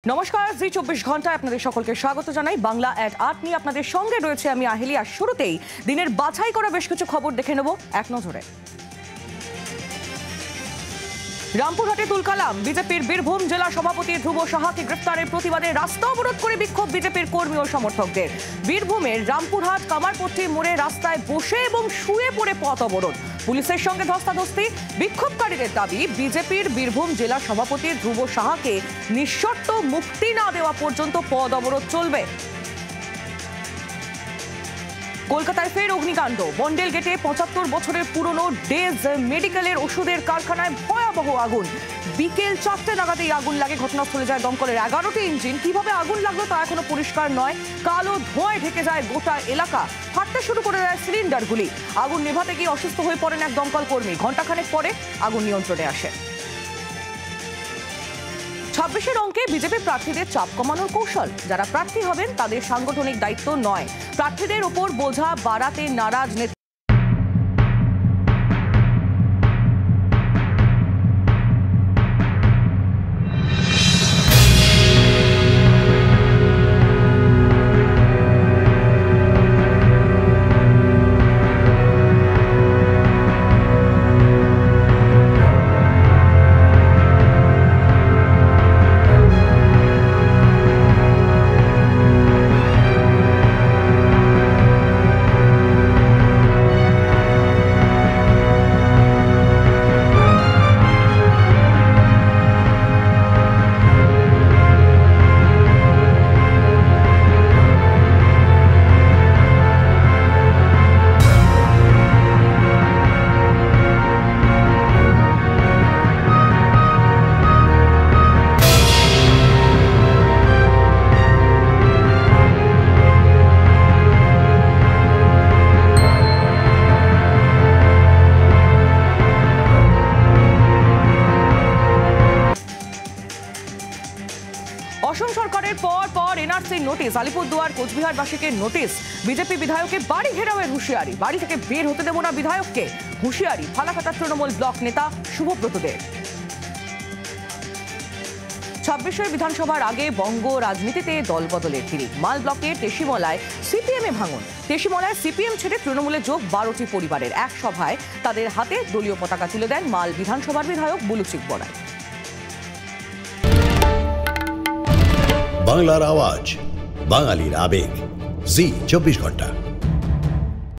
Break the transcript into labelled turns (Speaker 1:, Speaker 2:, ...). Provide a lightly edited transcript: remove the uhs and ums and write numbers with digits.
Speaker 1: নমস্কার, জি 24 ঘন্টায় আপনাদের সকলকে স্বাগত জানাই। বাংলা এট ৮ নিয়ে আপনাদের সঙ্গে রয়েছে আমি আহেলি। আর শুরুতেই দিনের বাছাই করা বেশ কিছু খবর দেখে নেব এক নজরে। রামপুরহাটে তুলকালাম। বিজেপির বীরভূম জেলা সভাপতি ধ্রুব সাহাকে গ্রেফতারের প্রতিবাদে রাস্তা অবরোধ করে বিক্ষোভ বিজেপির কর্মী ও সমর্থকদের। বীরভূমের রামপুরহাট কামারপট্টি মোড়ে রাস্তায় বসে এবং শুয়ে পড়ে পথ অবরোধ। পুলিশের সঙ্গে ধস্তাধস্তি। বিক্ষোভকারীদের দাবি, বিজেপির বীরভূম জেলা সভাপতি ধ্রুব সাহাকে নিঃশর্ত মুক্তি না দেওয়া পর্যন্ত পথ অবরোধ চলবে। কলকাতায় ফের অগ্নিকাণ্ড। বন্ডেল গেটে ৭৫ বছরের পুরনো ডেজ মেডিকেলের ওষুধের কারখানায় ভয়াবহ আগুন। বিকেল ৪টে নাগাদ এই আগুন লাগে। ঘটনাস্থলে যায় দমকলের ১১টি ইঞ্জিন। কিভাবে আগুন লাগলো তা এখনো পরিষ্কার নয়। কালো ধোঁয়ায় ঢেকে যায় গোটা এলাকা। ফাটতে শুরু করে দেয় সিলিন্ডারগুলি। আগুন নেভাতে গিয়ে অসুস্থ হয়ে পড়েন এক দমকল কর্মী। ঘণ্টাখানেক পরে আগুন নিয়ন্ত্রণে আসে। ২৬-এর অঙ্কে বিজেপি প্রার্থীদের চাপ কমানোর কৌশল। যারা প্রার্থী হবেন তাদের সাংগঠনিক দায়িত্ব নয়, প্রার্থীদের ওপর বোঝা বাড়াতে নারাজ নেতা। অসম সরকারের পর এনআরসির নোটিশ। আলিপুরদুয়ার কোচবিহারবাসীকে নোটিশ। বিজেপি বিধায়কের বাড়ি ঘেরাওয়ের হুঁশিয়ারি। বাড়ি থেকে বের হতে দেব না বিধায়ককে, হুঁশিয়ারি ফালাকাটা তৃণমূল ব্লক নেতা শুভব্রতদের। ২৬-এর বিধানসভার আগে বঙ্গ রাজনীতিতে দলবদলের ভিড়। মাল ব্লকের তেশিমলায় সিপিএমে ভাঙন। তেশিমলায় সিপিএম ছেড়ে তৃণমূলে যোগ ১২টি পরিবারের। এক সভায় তাদের হাতে দলীয় পতাকা তুলে দেন মাল বিধানসভার বিধায়ক বুলুচিক বড়াই।
Speaker 2: বাংলার আওয়াজ, বাঙালির আবেগ, জি 24 ঘন্টা।